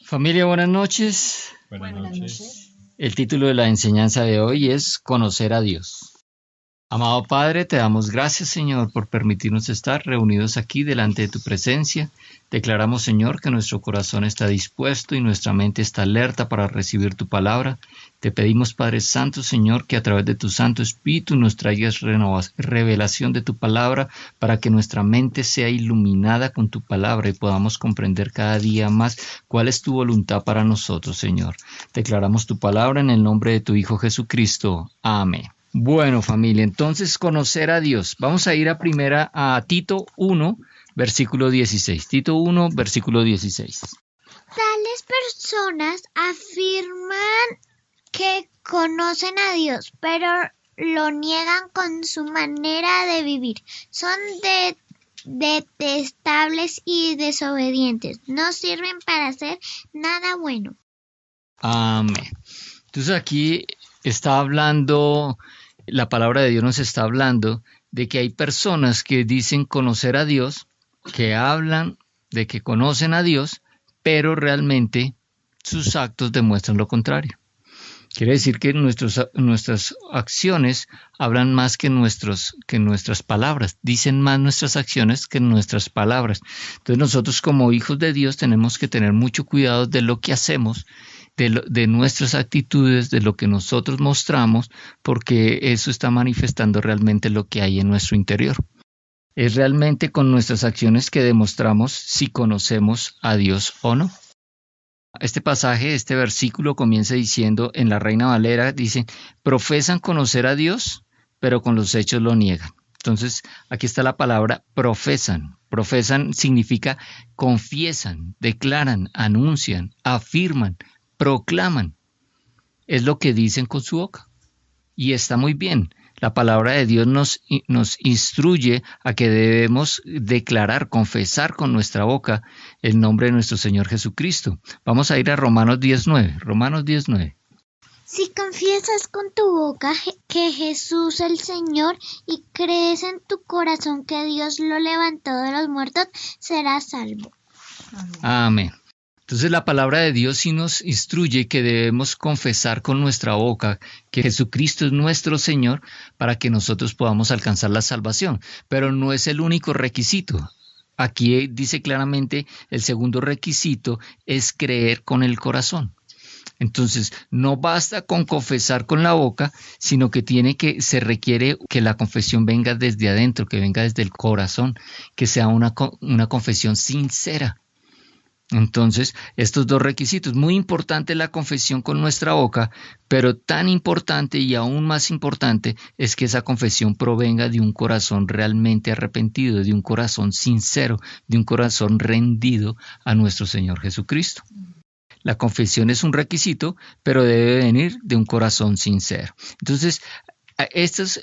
Familia, buenas noches. Buenas noches. El título de la enseñanza de hoy es Conocer a Dios. Amado Padre, te damos gracias, Señor, por permitirnos estar reunidos aquí delante de tu presencia. Declaramos, Señor, que nuestro corazón está dispuesto y nuestra mente está alerta para recibir tu palabra. Te pedimos, Padre Santo, Señor, que a través de tu Santo Espíritu nos traigas revelación de tu palabra para que nuestra mente sea iluminada con tu palabra y podamos comprender cada día más cuál es tu voluntad para nosotros, Señor. Declaramos tu palabra en el nombre de tu Hijo Jesucristo. Amén. Bueno, familia, entonces conocer a Dios. Vamos a ir a Tito 1, versículo 16. Tito 1, versículo 16. Tales personas afirman que conocen a Dios, pero lo niegan con su manera de vivir. Son detestables y desobedientes. No sirven para hacer nada bueno. Amén. Entonces aquí está hablando, la palabra de Dios nos está hablando de que hay personas que dicen conocer a Dios, que hablan de que conocen a Dios, pero realmente sus actos demuestran lo contrario. Quiere decir que nuestras acciones hablan más que nuestras palabras, dicen más nuestras acciones que nuestras palabras. Entonces nosotros como hijos de Dios tenemos que tener mucho cuidado de lo que hacemos, de nuestras actitudes, de lo que nosotros mostramos, porque eso está manifestando realmente lo que hay en nuestro interior. Es realmente con nuestras acciones que demostramos si conocemos a Dios o no. Este pasaje, este versículo comienza diciendo, en la Reina Valera, dice, profesan conocer a Dios, pero con los hechos lo niegan. Entonces, aquí está la palabra profesan. Profesan significa confiesan, declaran, anuncian, afirman, proclaman. Es lo que dicen con su boca. Y está muy bien. La palabra de Dios nos instruye a que debemos declarar, confesar con nuestra boca el nombre de nuestro Señor Jesucristo. Vamos a ir a Romanos 10:9. Romanos 10:9. Si confiesas con tu boca que Jesús es el Señor y crees en tu corazón que Dios lo levantó de los muertos, serás salvo. Amén. Entonces la palabra de Dios sí nos instruye que debemos confesar con nuestra boca que Jesucristo es nuestro Señor para que nosotros podamos alcanzar la salvación. Pero no es el único requisito. Aquí dice claramente el segundo requisito es creer con el corazón. Entonces, no basta con confesar con la boca, sino que se requiere que la confesión venga desde adentro, que venga desde el corazón, que sea una confesión sincera. Entonces, estos dos requisitos, muy importante la confesión con nuestra boca, pero tan importante y aún más importante es que esa confesión provenga de un corazón realmente arrepentido, de un corazón sincero, de un corazón rendido a nuestro Señor Jesucristo. La confesión es un requisito, pero debe venir de un corazón sincero. Entonces,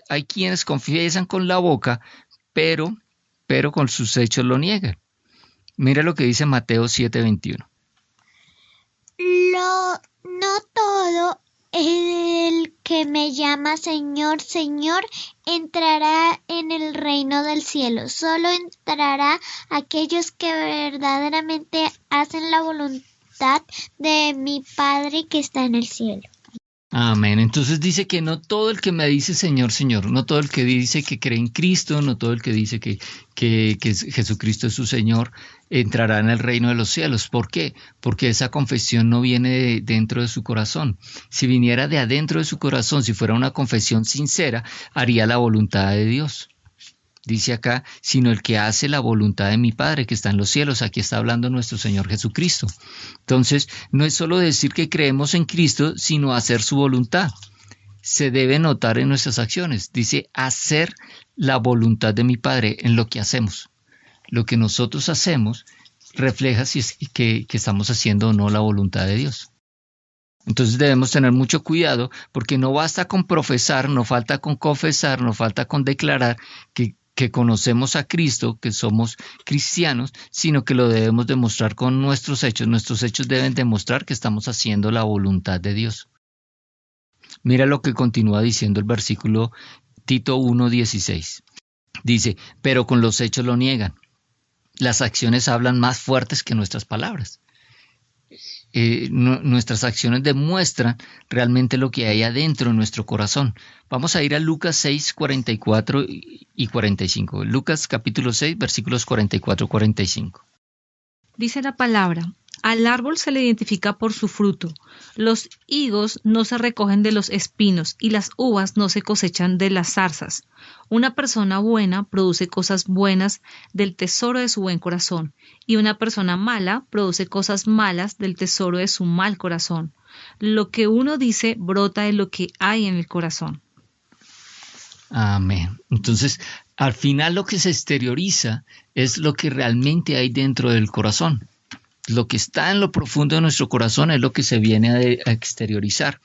hay quienes confiesan con la boca, pero con sus hechos lo niegan. Mira lo que dice Mateo 7:21. No todo el que me llama Señor, Señor, entrará en el reino del cielo. Solo entrará aquellos que verdaderamente hacen la voluntad de mi Padre que está en el cielo. Amén. Entonces dice que no todo el que me dice Señor, Señor, no todo el que dice que cree en Cristo, no todo el que dice que Jesucristo es su Señor, entrará en el reino de los cielos. ¿Por qué? Porque esa confesión no viene dentro de su corazón. Si viniera de adentro de su corazón, si fuera una confesión sincera, haría la voluntad de Dios. Dice acá, sino el que hace la voluntad de mi Padre que está en los cielos. Aquí está hablando nuestro Señor Jesucristo. Entonces, no es solo decir que creemos en Cristo, sino hacer su voluntad. Se debe notar en nuestras acciones. Dice, hacer la voluntad de mi Padre en lo que hacemos. Lo que nosotros hacemos refleja si es que estamos haciendo o no la voluntad de Dios. Entonces debemos tener mucho cuidado porque no basta con profesar, no falta con confesar, no falta con declarar que conocemos a Cristo, que somos cristianos, sino que lo debemos demostrar con nuestros hechos. Nuestros hechos deben demostrar que estamos haciendo la voluntad de Dios. Mira lo que continúa diciendo el versículo Tito 1:16. Dice, pero con los hechos lo niegan. Las acciones hablan más fuertes que nuestras palabras. nuestras acciones demuestran realmente lo que hay adentro de nuestro corazón. Vamos a ir a Lucas 6, 44 y 45. Lucas capítulo 6, versículos 44 y 45. Dice la palabra: al árbol se le identifica por su fruto. Los higos no se recogen de los espinos y las uvas no se cosechan de las zarzas. Una persona buena produce cosas buenas del tesoro de su buen corazón, y una persona mala produce cosas malas del tesoro de su mal corazón. Lo que uno dice brota de lo que hay en el corazón. Amén. Entonces, al final lo que se exterioriza es lo que realmente hay dentro del corazón. Lo que está en lo profundo de nuestro corazón es lo que se viene a exteriorizar.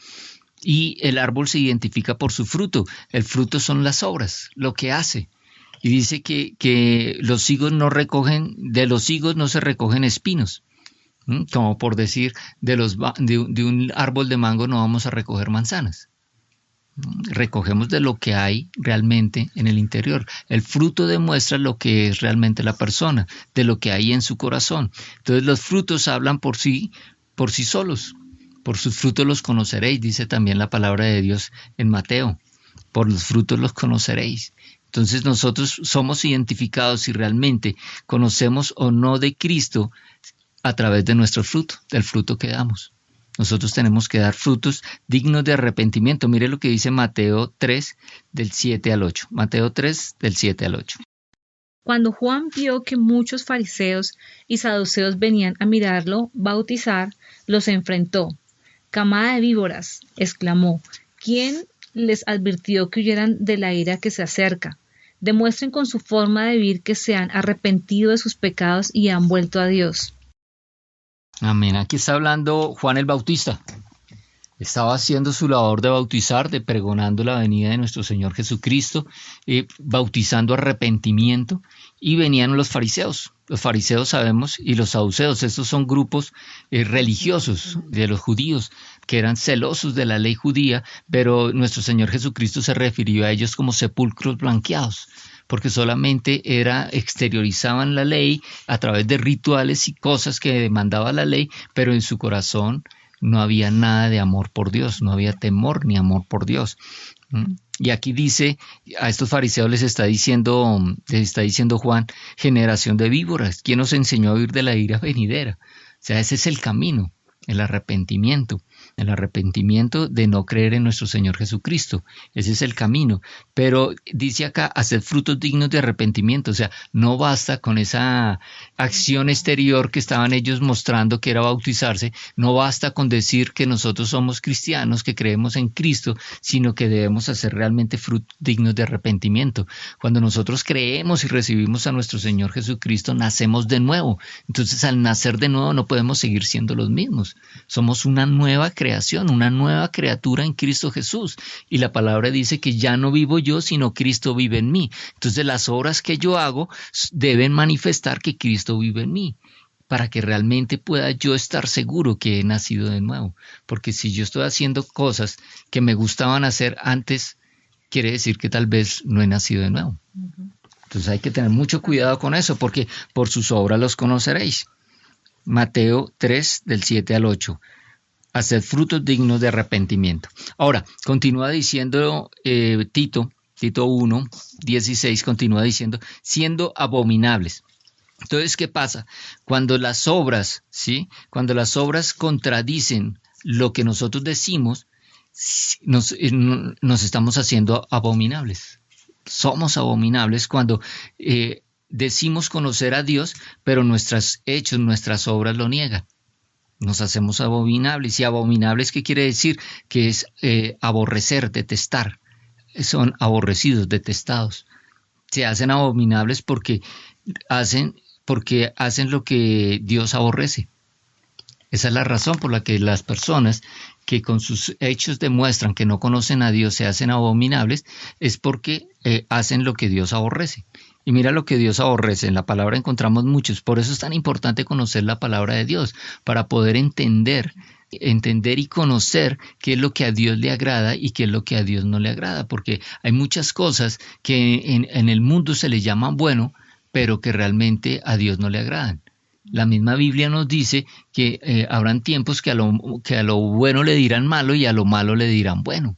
Y el árbol se identifica por su fruto. El fruto son las obras, lo que hace. Y dice que los higos no recogen, de los higos no se recogen espinos. Como por decir, de un árbol de mango no vamos a recoger manzanas. Recogemos de lo que hay realmente en el interior. El fruto demuestra lo que es realmente la persona, de lo que hay en su corazón. Entonces los frutos hablan por sí solos. Por sus frutos los conoceréis, dice también la palabra de Dios en Mateo. Por los frutos los conoceréis. Entonces nosotros somos identificados si realmente conocemos o no de Cristo a través de nuestro fruto, del fruto que damos. Nosotros tenemos que dar frutos dignos de arrepentimiento. Mire lo que dice Mateo 3, del 7 al 8. Mateo 3, del 7 al 8. Cuando Juan vio que muchos fariseos y saduceos venían a mirarlo bautizar, los enfrentó. «Camada de víboras», exclamó, «¿quién les advirtió que huyeran de la ira que se acerca? Demuestren con su forma de vivir que se han arrepentido de sus pecados y han vuelto a Dios». Amén. Aquí está hablando Juan el Bautista. Estaba haciendo su labor de bautizar, de pregonando la venida de nuestro Señor Jesucristo, bautizando arrepentimiento, y venían los fariseos. Los fariseos sabemos, y los saduceos, estos son grupos religiosos de los judíos, que eran celosos de la ley judía, pero nuestro Señor Jesucristo se refirió a ellos como sepulcros blanqueados, porque solamente exteriorizaban la ley a través de rituales y cosas que demandaba la ley, pero en su corazón no había nada de amor por Dios, no había temor ni amor por Dios. Y aquí dice, a estos fariseos les está diciendo Juan, generación de víboras, ¿quién os enseñó a huir de la ira venidera? O sea, ese es el camino, el arrepentimiento de no creer en nuestro Señor Jesucristo. Ese es el camino. Pero dice acá, hacer frutos dignos de arrepentimiento. O sea, no basta con esa acción exterior que estaban ellos mostrando que era bautizarse. No basta con decir que nosotros somos cristianos, que creemos en Cristo, sino que debemos hacer realmente frutos dignos de arrepentimiento. Cuando nosotros creemos y recibimos a nuestro Señor Jesucristo, nacemos de nuevo. Entonces, al nacer de nuevo no podemos seguir siendo los mismos. Somos una nueva creación, una nueva criatura en Cristo Jesús. Y la palabra dice que ya no vivo yo, sino Cristo vive en mí. Entonces las obras que yo hago deben manifestar que Cristo vive en mí, para que realmente pueda yo estar seguro que he nacido de nuevo. Porque si yo estoy haciendo cosas que me gustaban hacer antes, quiere decir que tal vez no he nacido de nuevo. Entonces hay que tener mucho cuidado con eso, porque por sus obras los conoceréis. Mateo 3, del 7 al 8. Haced frutos dignos de arrepentimiento. Ahora, continúa diciendo Tito 1, 16, continúa diciendo, siendo abominables. Entonces, ¿qué pasa? Cuando las obras, ¿sí? Cuando las obras contradicen lo que nosotros decimos, nos estamos haciendo abominables. Somos abominables cuando decimos conocer a Dios, pero nuestros hechos, nuestras obras lo niegan. Nos hacemos abominables. ¿Y abominables qué quiere decir? Que es aborrecer, detestar. Son aborrecidos, detestados. Se hacen abominables porque hacen lo que Dios aborrece. Esa es la razón por la que las personas que con sus hechos demuestran que no conocen a Dios se hacen abominables, es porque hacen lo que Dios aborrece. Y mira lo que Dios aborrece. En la palabra encontramos muchos. Por eso es tan importante conocer la palabra de Dios, para poder entender y conocer qué es lo que a Dios le agrada y qué es lo que a Dios no le agrada. Porque hay muchas cosas que en el mundo se le llaman bueno, pero que realmente a Dios no le agradan. La misma Biblia nos dice que habrán tiempos que a lo bueno le dirán malo y a lo malo le dirán bueno.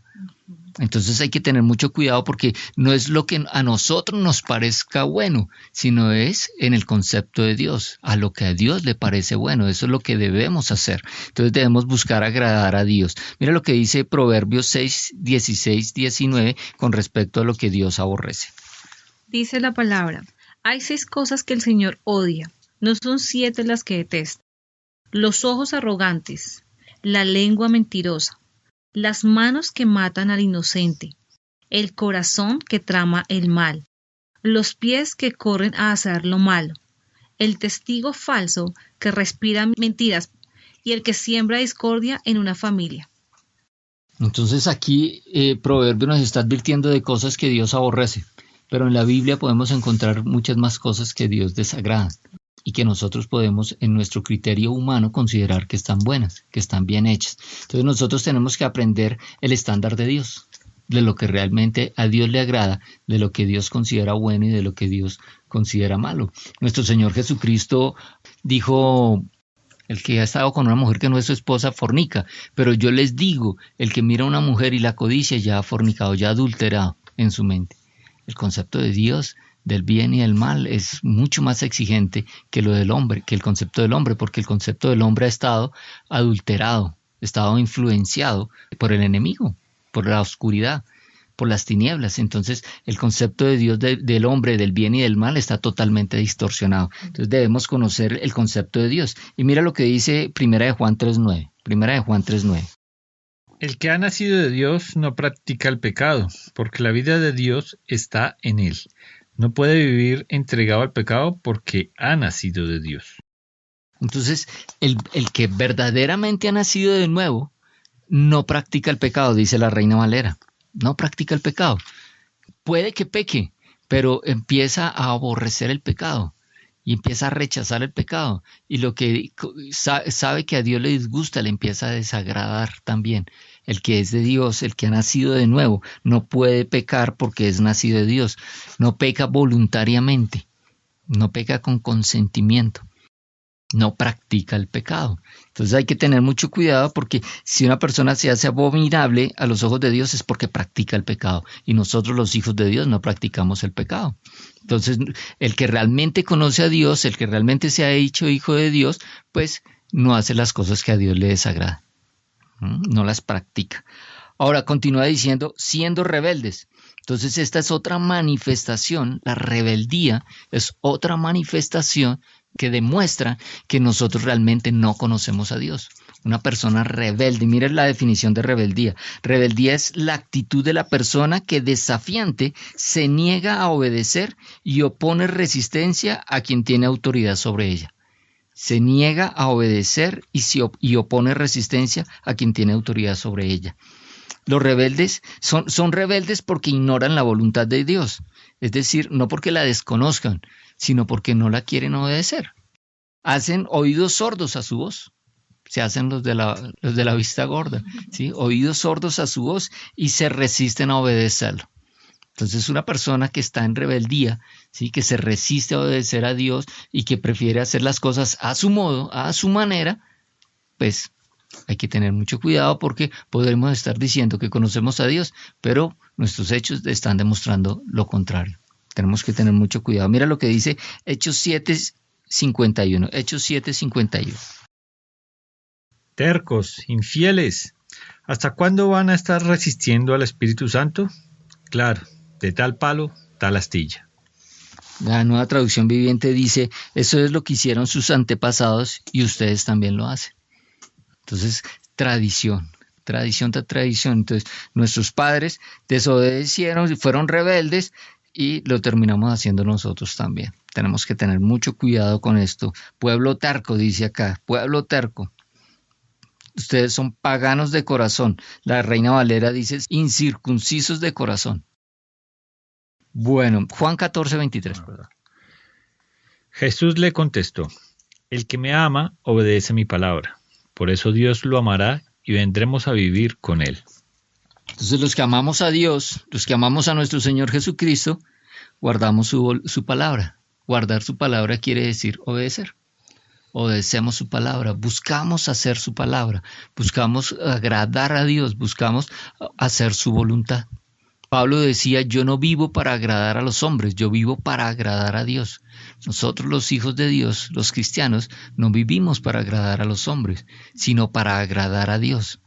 Entonces hay que tener mucho cuidado porque no es lo que a nosotros nos parezca bueno, sino es en el concepto de Dios, a lo que a Dios le parece bueno. Eso es lo que debemos hacer. Entonces debemos buscar agradar a Dios. Mira lo que dice Proverbios 6, 16, 19 con respecto a lo que Dios aborrece. Dice la palabra: hay 6 cosas que el Señor odia, no son 7 las que detesta: los ojos arrogantes, la lengua mentirosa, las manos que matan al inocente, el corazón que trama el mal, los pies que corren a hacer lo malo, el testigo falso que respira mentiras y el que siembra discordia en una familia. Entonces aquí Proverbio nos está advirtiendo de cosas que Dios aborrece, pero en la Biblia podemos encontrar muchas más cosas que Dios desagrada y que nosotros podemos en nuestro criterio humano considerar que están buenas, que están bien hechas. Entonces nosotros tenemos que aprender el estándar de Dios, de lo que realmente a Dios le agrada, de lo que Dios considera bueno y de lo que Dios considera malo. Nuestro Señor Jesucristo dijo: el que ha estado con una mujer que no es su esposa fornica, pero yo les digo, el que mira a una mujer y la codicia ya ha fornicado, ya ha adulterado en su mente. El concepto de Dios del bien y del mal es mucho más exigente que lo del hombre, que el concepto del hombre, porque el concepto del hombre ha estado adulterado, ha estado influenciado por el enemigo, por la oscuridad, por las tinieblas. Entonces el concepto de Dios del hombre, del bien y del mal está totalmente distorsionado. Entonces debemos conocer el concepto de Dios. Y mira lo que dice 1 de Juan 3:9. 1 de Juan 3:9. El que ha nacido de Dios no practica el pecado, porque la vida de Dios está en él. No puede vivir entregado al pecado porque ha nacido de Dios. Entonces, el que verdaderamente ha nacido de nuevo no practica el pecado, dice la Reina Valera. No practica el pecado. Puede que peque, pero empieza a aborrecer el pecado y empieza a rechazar el pecado. Y lo que sabe que a Dios le disgusta, le empieza a desagradar también. El que es de Dios, el que ha nacido de nuevo, no puede pecar porque es nacido de Dios. No peca voluntariamente, no peca con consentimiento, no practica el pecado. Entonces hay que tener mucho cuidado porque si una persona se hace abominable a los ojos de Dios es porque practica el pecado. Y nosotros los hijos de Dios no practicamos el pecado. Entonces el que realmente conoce a Dios, el que realmente se ha hecho hijo de Dios, pues no hace las cosas que a Dios le desagrada. No las practica. Ahora continúa diciendo, siendo rebeldes. Entonces esta es otra manifestación, la rebeldía es otra manifestación que demuestra que nosotros realmente no conocemos a Dios. Una persona rebelde, miren la definición de rebeldía. Rebeldía es la actitud de la persona que desafiante se niega a obedecer y opone resistencia a quien tiene autoridad sobre ella. Se niega a obedecer y opone resistencia a quien tiene autoridad sobre ella. Los rebeldes son rebeldes porque ignoran la voluntad de Dios, es decir, no porque la desconozcan, sino porque no la quieren obedecer. Hacen oídos sordos a su voz, se hacen los de la vista gorda, ¿sí? Oídos sordos a su voz y se resisten a obedecerlo. Entonces una persona que está en rebeldía, ¿sí? Que se resiste a obedecer a Dios y que prefiere hacer las cosas a su modo, a su manera, pues hay que tener mucho cuidado porque podremos estar diciendo que conocemos a Dios, pero nuestros hechos están demostrando lo contrario. Tenemos que tener mucho cuidado. Mira lo que dice Hechos 7:51. Hechos 7:51. Tercos, infieles, ¿hasta cuándo van a estar resistiendo al Espíritu Santo? Claro, de tal palo, tal astilla. La Nueva Traducción Viviente dice, eso es lo que hicieron sus antepasados y ustedes también lo hacen. Entonces, tradición tras tradición. Entonces, nuestros padres desobedecieron, fueron rebeldes y lo terminamos haciendo nosotros también. Tenemos que tener mucho cuidado con esto. Pueblo terco, dice acá, pueblo terco. Ustedes son paganos de corazón. La Reina Valera dice, incircuncisos de corazón. Bueno, Juan 14:23. Jesús le contestó, el que me ama obedece mi palabra. Por eso Dios lo amará y vendremos a vivir con él. Entonces los que amamos a Dios, los que amamos a nuestro Señor Jesucristo, guardamos su palabra. Guardar su palabra quiere decir obedecer. obedecemos su palabra, buscamos hacer su palabra, buscamos agradar a Dios, buscamos hacer su voluntad. Pablo decía, yo no vivo para agradar a los hombres, yo vivo para agradar a Dios. Nosotros los hijos de Dios, los cristianos, no vivimos para agradar a los hombres, sino para agradar a Dios.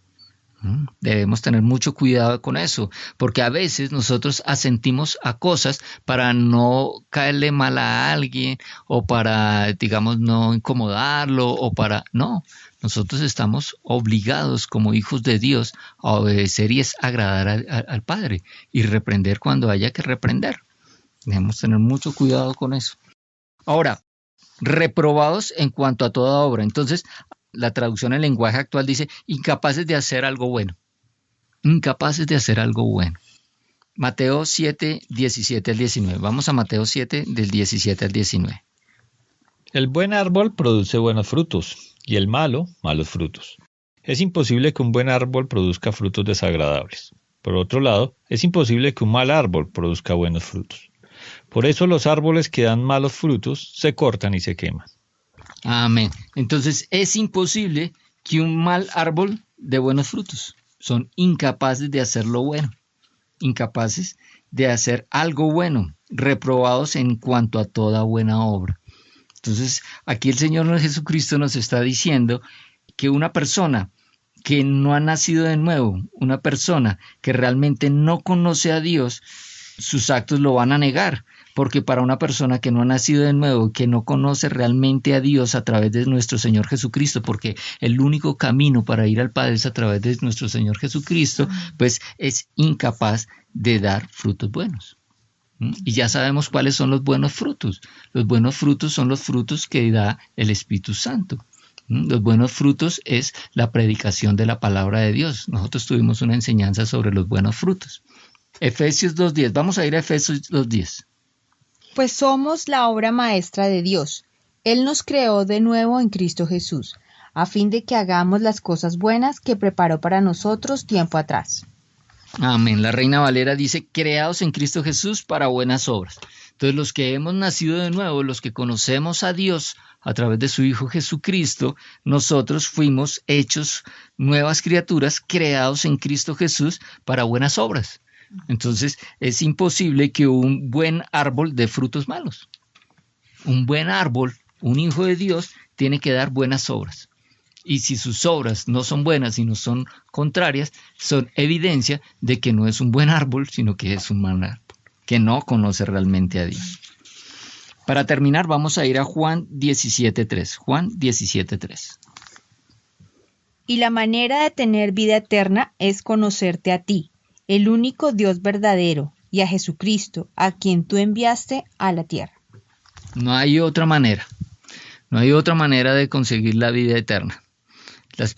Debemos tener mucho cuidado con eso, porque a veces nosotros asentimos a cosas para no caerle mal a alguien o para, digamos, no incomodarlo o para... No, nosotros estamos obligados como hijos de Dios a obedecer y es agradar al Padre y reprender cuando haya que reprender. Debemos tener mucho cuidado con eso. Ahora, reprobados en cuanto a toda obra. Entonces, la traducción en lenguaje actual dice, incapaces de hacer algo bueno. Incapaces de hacer algo bueno. Mateo 7, 17 al 19. Vamos a Mateo 7, del 17 al 19. El buen árbol produce buenos frutos, y el malo, malos frutos. Es imposible que un buen árbol produzca frutos desagradables. Por otro lado, es imposible que un mal árbol produzca buenos frutos. Por eso los árboles que dan malos frutos se cortan y se queman. Amén. Entonces es imposible que un mal árbol dé buenos frutos. Son incapaces de hacer lo bueno. Incapaces de hacer algo bueno. Reprobados en cuanto a toda buena obra. Entonces aquí el Señor Jesucristo nos está diciendo que una persona que no ha nacido de nuevo, una persona que realmente no conoce a Dios, sus actos lo van a negar. Porque para una persona que no ha nacido de nuevo, que no conoce realmente a Dios a través de nuestro Señor Jesucristo, porque el único camino para ir al Padre es a través de nuestro Señor Jesucristo, pues es incapaz de dar frutos buenos. Y ya sabemos cuáles son los buenos frutos. Los buenos frutos son los frutos que da el Espíritu Santo. Los buenos frutos es la predicación de la palabra de Dios. Nosotros tuvimos una enseñanza sobre los buenos frutos. Efesios 2:10. Vamos a ir a Efesios 2:10. Pues somos la obra maestra de Dios. Él nos creó de nuevo en Cristo Jesús, a fin de que hagamos las cosas buenas que preparó para nosotros tiempo atrás. Amén. La Reina Valera dice, creados en Cristo Jesús para buenas obras. Entonces los que hemos nacido de nuevo, los que conocemos a Dios a través de su Hijo Jesucristo, nosotros fuimos hechos nuevas criaturas, creados en Cristo Jesús para buenas obras. Entonces es imposible que un buen árbol dé frutos malos. Un buen árbol, un hijo de Dios, tiene que dar buenas obras. Y si sus obras no son buenas, sino son contrarias, son evidencia de que no es un buen árbol, sino que es un mal árbol, que no conoce realmente a Dios. Para terminar, vamos a ir a Juan 17:3. Juan 17:3. Y la manera de tener vida eterna es conocerte a ti, el único Dios verdadero, y a Jesucristo, a quien tú enviaste a la tierra. No hay otra manera. No hay otra manera de conseguir la vida eterna.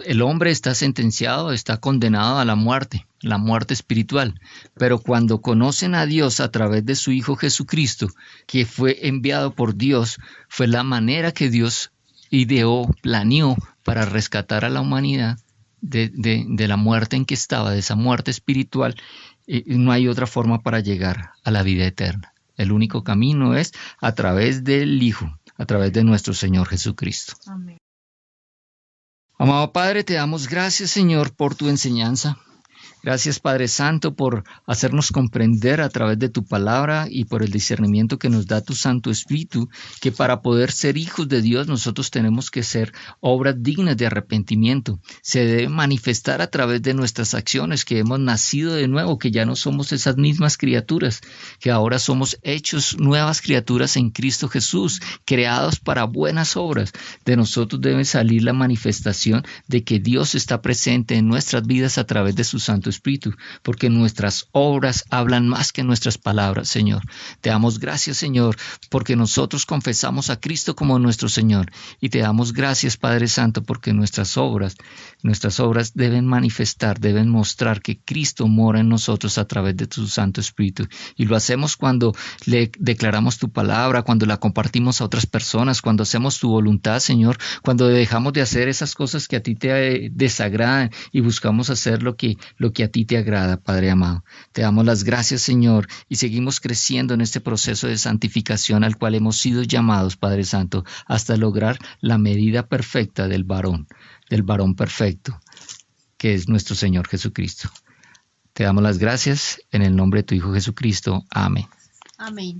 El hombre está sentenciado, está condenado a la muerte espiritual. Pero cuando conocen a Dios a través de su Hijo Jesucristo, que fue enviado por Dios, fue la manera que Dios ideó, planeó para rescatar a la humanidad de la muerte en que estaba, de esa muerte espiritual. No hay otra forma para llegar a la vida eterna. El único camino es a través del Hijo, a través de nuestro Señor Jesucristo. Amén. Amado Padre, te damos gracias, Señor, por tu enseñanza. Gracias, Padre Santo, por hacernos comprender a través de tu palabra y por el discernimiento que nos da tu Santo Espíritu, que para poder ser hijos de Dios nosotros tenemos que ser obras dignas de arrepentimiento. Se debe manifestar a través de nuestras acciones que hemos nacido de nuevo, que ya no somos esas mismas criaturas, que ahora somos hechos nuevas criaturas en Cristo Jesús, creados para buenas obras. De nosotros debe salir la manifestación de que Dios está presente en nuestras vidas a través de su Santo Espíritu, porque nuestras obras hablan más que nuestras palabras, Señor. Te damos gracias, Señor, porque nosotros confesamos a Cristo como nuestro Señor, y te damos gracias, Padre Santo, porque nuestras obras deben manifestar, deben mostrar que Cristo mora en nosotros a través de tu Santo Espíritu, y lo hacemos cuando le declaramos tu palabra, cuando la compartimos a otras personas, cuando hacemos tu voluntad, Señor, cuando dejamos de hacer esas cosas que a ti te desagradan y buscamos hacer lo que que a ti te agrada, Padre amado. Te damos las gracias, Señor, y seguimos creciendo en este proceso de santificación al cual hemos sido llamados, Padre Santo, hasta lograr la medida perfecta del varón perfecto, que es nuestro Señor Jesucristo. Te damos las gracias en el nombre de tu Hijo Jesucristo. Amén. Amén.